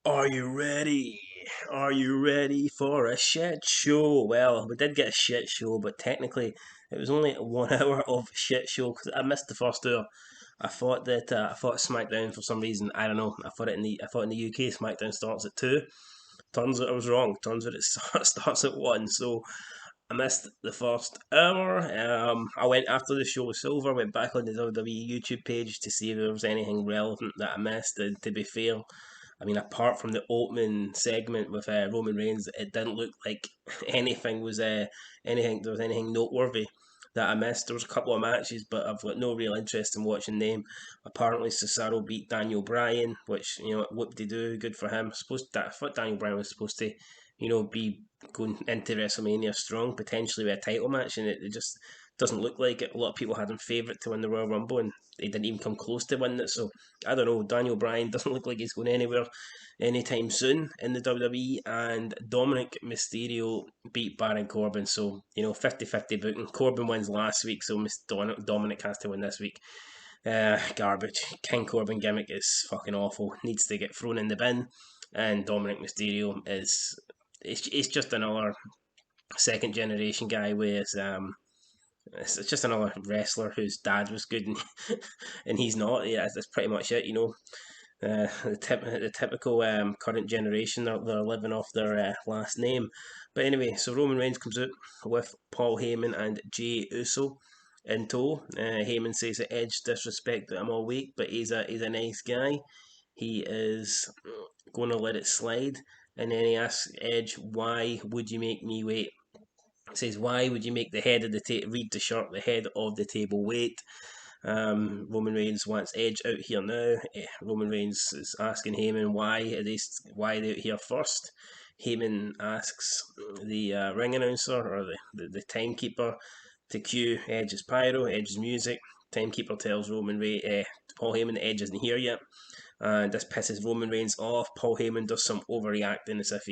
Are you ready? Are you ready for a shit show? Well, we did get a shit show, but technically it was only 1 hour of shit show because I missed the first hour. I thought SmackDown for some reason. I don't know. I thought in the UK SmackDown starts at 2. Turns out I was wrong. Turns out it starts at 1. So I missed the first hour. I went after the show was over. Went back on the WWE YouTube page to see if there was anything relevant that I missed. And to be fair, I mean, apart from the opening segment with Roman Reigns, it didn't look like anything was anything. There was anything noteworthy that I missed. There was a couple of matches, but I've got no real interest in watching them. Apparently, Cesaro beat Daniel Bryan, which whoop de do, good for him. I thought Daniel Bryan was supposed to, be going into WrestleMania strong, potentially with a title match, and it just doesn't look like it. A lot of people had him favourite to win the Royal Rumble, and they didn't even come close to winning it. So I don't know. Daniel Bryan doesn't look like he's going anywhere anytime soon in the WWE, and Dominic Mysterio beat Baron Corbin. So 50-50 booking. Corbin wins last week, so Dominic has to win this week. Garbage. King Corbin gimmick is fucking awful. Needs to get thrown in the bin. And Dominic Mysterio it's just another second generation guy with it's just another wrestler whose dad was good and, and he's not. Yeah, that's pretty much it. The typical current generation, they're living off their last name. But anyway, so Roman Reigns comes out with Paul Heyman and Jey Uso in tow. Heyman says that Edge disrespected him all week, but he's a nice guy. He is going to let it slide, and then he asks Edge, "Why would you make me wait?" Says, "Why would you make the head of the read the shirt, the head of the table wait?" Roman Reigns wants Edge out here now. Roman Reigns is asking Heyman why are they out here first. Heyman asks the ring announcer or the timekeeper to cue Edge's pyro, Edge's music. Timekeeper tells Paul Heyman that Edge isn't here yet, and this pisses Roman Reigns off. Paul Heyman does some overreacting as if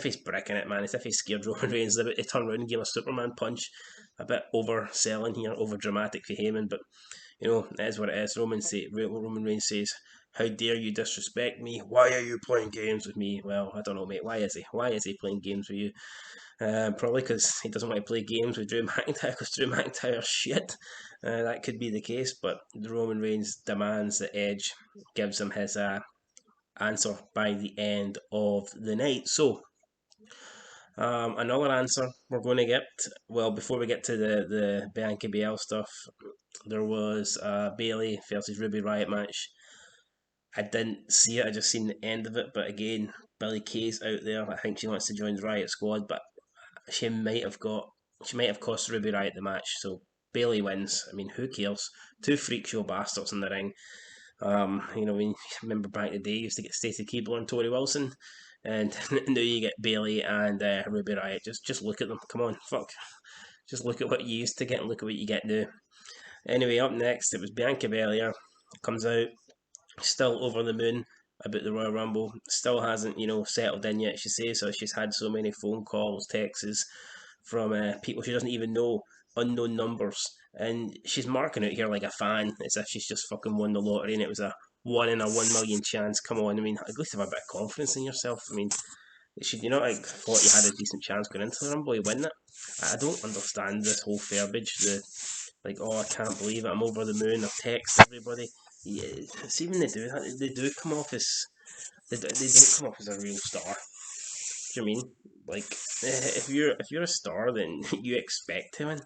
he's bricking it, man. As if he's scared Roman Reigns about to turn around and give him a Superman punch. A bit overselling here, over dramatic for Heyman, but it is what it is. Roman Reigns says, "How dare you disrespect me? Why are you playing games with me?" Well, I don't know, mate. Why is he? Why is he playing games with you? Probably because he doesn't want to play games with Drew McIntyre because Drew McIntyre's shit. That could be the case, but the Roman Reigns demands that Edge gives him his answer by the end of the night. So, another answer we're going to get. Well, before we get to the Bianca Belair stuff, there was a Bailey versus Ruby Riott match. I didn't see it. I just seen the end of it. But again, Billie Kay's out there. I think she wants to join the Riott Squad, but she might have cost Ruby Riott the match. So Bailey wins. I mean, who cares? Two freak show bastards in the ring. We remember back in the day, you used to get Stacey Keibler and Tori Wilson, and now you get Bailey and Ruby Riott. Just look at them. Come on, fuck. Just look at what you used to get and look at what you get now. Anyway, up next it was Bianca Belair. Comes out, still over the moon about the Royal Rumble. Still hasn't, settled in yet. She says so. She's had so many phone calls, texts from people she doesn't even know, unknown numbers, and she's marking it here like a fan, as if she's just fucking won the lottery and it was a 1 in a 1 million chance. Come on, I mean, at least have a bit of confidence in yourself. I mean, should you not like thought you had a decent chance going into the Rumble, you win it? I don't understand this whole verbiage. Like, oh, I can't believe it, I'm over the moon. I've texted everybody. Yeah, see when they do that, they do come off as they don't come off as a real star. Do you mean? Like, if you're a star, then you expect to win.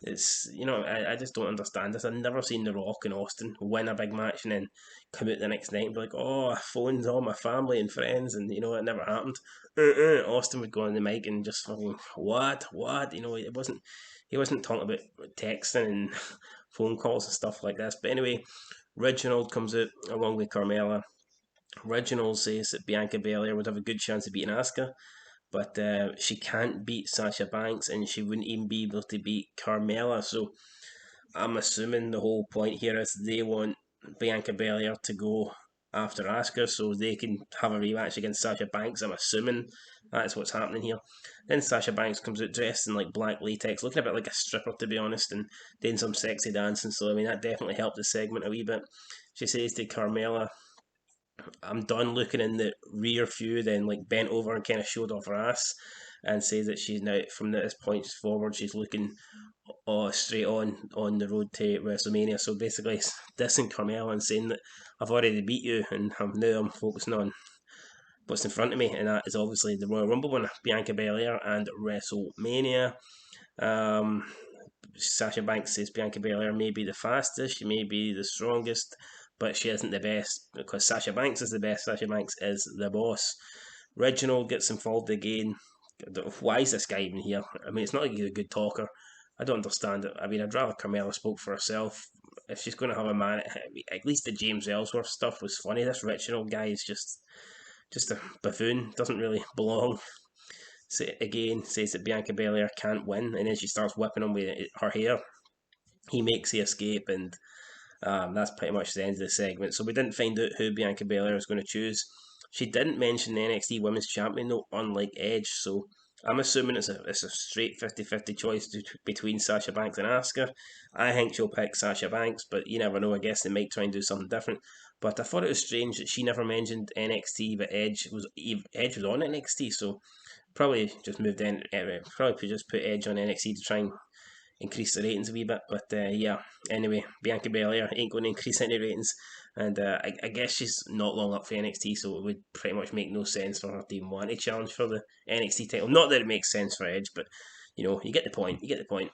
It's I just don't understand this. I've never seen The Rock and Austin win a big match and then come out the next night and be like, "Oh, I phoned all my family and friends," and it never happened. Austin would go on the mic and just fucking what? He wasn't talking about texting and phone calls and stuff like this. But anyway, Reginald comes out along with Carmella. Reginald says that Bianca Belair would have a good chance of beating Asuka, but she can't beat Sasha Banks, and she wouldn't even be able to beat Carmella. So I'm assuming the whole point here is they want Bianca Belair to go after Asuka so they can have a rematch against Sasha Banks. I'm assuming that's what's happening here. Then Sasha Banks comes out dressed in like black latex, looking a bit like a stripper to be honest, and doing some sexy dancing. So I mean that definitely helped the segment a wee bit. She says to Carmella, I'm done looking in the rear view, then like bent over and kind of showed off her ass, and says that she's now from this point forward she's looking straight on the road to WrestleMania. So basically, it's dissing Carmella and saying that I've already beat you, and now I'm focusing on what's in front of me, and that is obviously the Royal Rumble winner, Bianca Belair, and WrestleMania. Um, Sasha Banks says Bianca Belair may be the fastest, she may be the strongest, but she isn't the best because Sasha Banks is the best. Sasha Banks is the boss. Reginald gets involved again. Why is this guy even here? I mean, it's not like he's a good talker. I don't understand it. I mean, I'd rather Carmella spoke for herself. If she's going to have a man, at least the James Ellsworth stuff was funny. This Reginald guy is just a buffoon. Doesn't really belong. So again, says that Bianca Belair can't win, and then she starts whipping him with her hair. He makes the escape, and that's pretty much the end of the segment. So we didn't find out who Bianca Belair was going to choose. She didn't mention the NXT Women's Champion though, unlike Edge. So I'm assuming it's a straight 50-50 choice between Sasha Banks and Asuka. I think she'll pick Sasha Banks, but you never know. I guess they might try and do something different. But I thought it was strange that she never mentioned NXT, but Edge was on NXT, so probably just moved in. Probably could just put Edge on NXT to try and increase the ratings a wee bit. But yeah, anyway, Bianca Belair ain't going to increase any ratings, and I guess she's not long up for NXT, so it would pretty much make no sense for her to even want to challenge for the NXT title. Not that it makes sense for Edge, but you get the point. You get the point.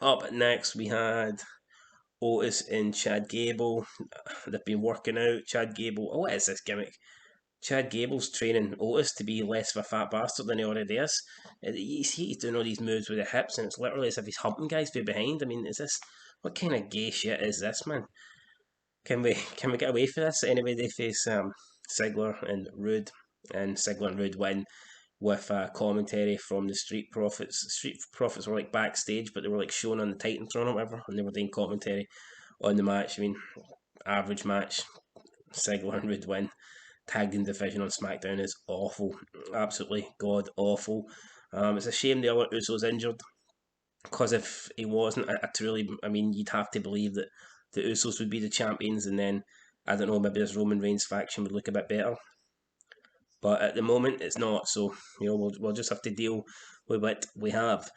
Up next, we had Otis and Chad Gable. They've been working out. Chad Gable. Oh, what is this gimmick? Chad Gable's training Otis to be less of a fat bastard than he already is. You see, he's doing all these moves with the hips, and it's literally as if he's humping guys from behind. I mean, is this what kind of gay shit is this, man? Can we get away from this? Anyway, they face Ziggler and Rude, and Ziggler and Rude win with commentary from the Street Profits. The Street Profits were like backstage, but they were like shown on the Titantron or whatever, and they were doing commentary on the match. I mean, average match. Ziggler and Rude win. Tag team division on SmackDown is awful, absolutely god awful. It's a shame the other Uso's injured because if he wasn't, I mean, you'd have to believe that the Usos would be the champions, and then I don't know, maybe this Roman Reigns faction would look a bit better. But at the moment, it's not. So we'll just have to deal with what we have.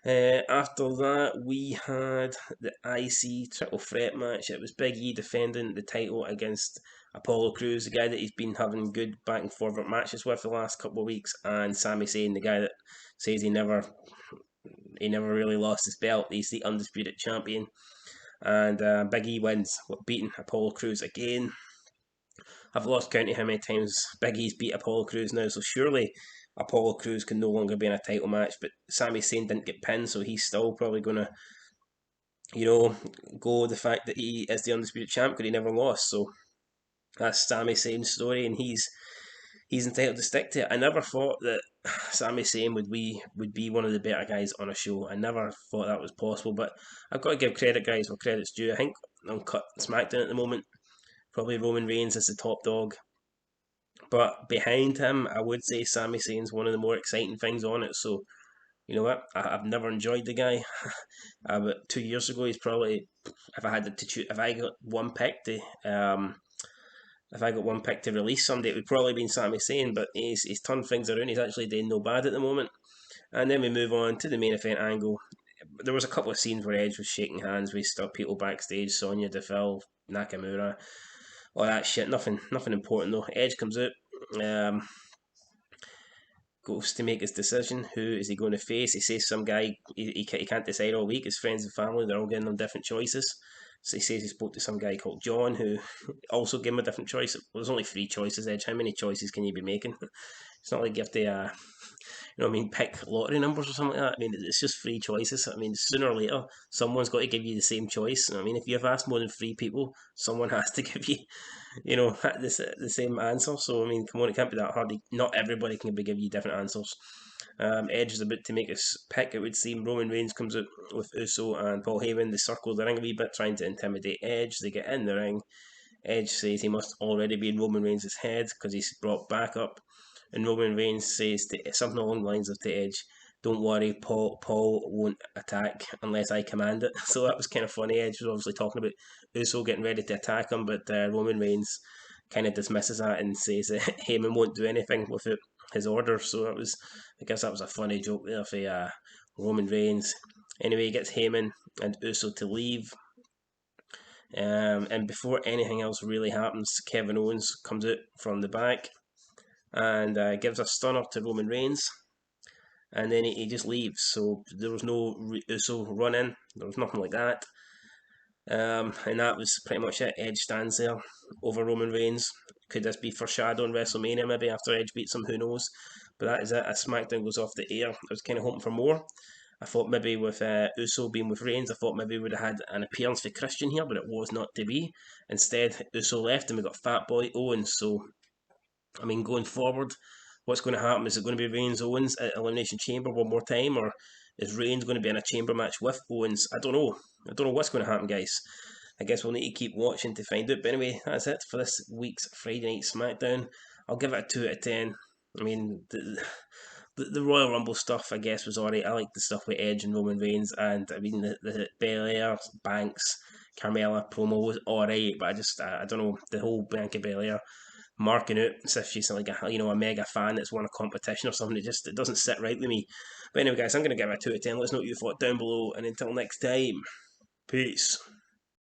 After that, we had the IC triple threat match. It was Big E defending the title against Apollo Crews, the guy that he's been having good back and forward matches with the last couple of weeks, and Sami Zayn, the guy that says he never really lost his belt. He's the undisputed champion, and Big E wins, beating Apollo Crews again. I've lost count of how many times Big E's beat Apollo Crews now, so surely Apollo Crews can no longer be in a title match. But Sami Zayn didn't get pinned, so he's still probably gonna, go with the fact that he is the undisputed champ because he never lost. So that's Sami Zayn's story, and he's entitled to stick to it. I never thought that Sami Zayn would be one of the better guys on a show. I never thought that was possible, but I've got to give credit, guys, where credit's due. I think on Cut SmackDown at the moment, probably Roman Reigns is the top dog. But behind him, I would say Sami Zayn's one of the more exciting things on it. So, you know what? I've never enjoyed the guy. But 2 years ago, he's probably, if I had to choose, if I got one pick to, if I got one pick to release someday, it would probably be Sami Zayn. But he's turned things around. He's actually doing no bad at the moment. And then we move on to the main event angle. There was a couple of scenes where Edge was shaking hands with stuff, people backstage, Sonya Deville, Nakamura, all that shit. Nothing important though. Edge comes out, um, goes to make his decision. Who is he going to face? He says some guy he can't decide all week. His friends and family, they're all giving him different choices. So he says he spoke to some guy called John who also gave him a different choice. Well, there's only three choices, Edge. How many choices can you be making? It's not like you have to, pick lottery numbers or something like that. I mean, it's just three choices. I mean, sooner or later, someone's got to give you the same choice. I mean, if you have asked more than three people, someone has to give you, the same answer. So, I mean, come on, it can't be that hard. Not everybody can give you different answers. Edge is about to make his pick, it would seem. Roman Reigns comes out with Uso and Paul Heyman. They circle the ring a wee bit, trying to intimidate Edge. They get in the ring. Edge says he must already be in Roman Reigns' head because he's brought back up. And Roman Reigns says something along the lines of to Edge, "Don't worry, Paul won't attack unless I command it." So that was kind of funny. Edge was obviously talking about Uso getting ready to attack him, but Roman Reigns kind of dismisses that and says that Heyman won't do anything without his order. So I guess that was a funny joke there for Roman Reigns. Anyway, he gets Heyman and Uso to leave. And before anything else really happens, Kevin Owens comes out from the back and gives a stunner to Roman Reigns. And then he just leaves. So there was no Uso run in. There was nothing like that. And that was pretty much it. Edge stands there over Roman Reigns. Could this be foreshadowing WrestleMania maybe after Edge beats him? Who knows? But that is it. As SmackDown goes off the air, I was kind of hoping for more. I thought maybe with Uso being with Reigns, I thought maybe we would have had an appearance for Christian here, but it was not to be. Instead, Uso left and we got Fat Boy Owens. So, I mean, going forward, what's going to happen? Is it going to be Reigns Owens at Elimination Chamber one more time, or is Reigns going to be in a chamber match with Owens? I don't know. I don't know what's going to happen, guys. I guess we'll need to keep watching to find out. But anyway, that's it for this week's Friday Night SmackDown. I'll give it a 2 out of 10. I mean, the Royal Rumble stuff, I guess, was alright. I like the stuff with Edge and Roman Reigns, and I mean, the Belair, Banks, Carmella promo was alright, but I don't know, the whole Bianca Belair marking out as if she's like a mega fan that's won a competition or something. It doesn't sit right with me. But anyway, guys, I'm gonna give it a 2 out of 10. Let us know what you thought down below, and until next time, peace.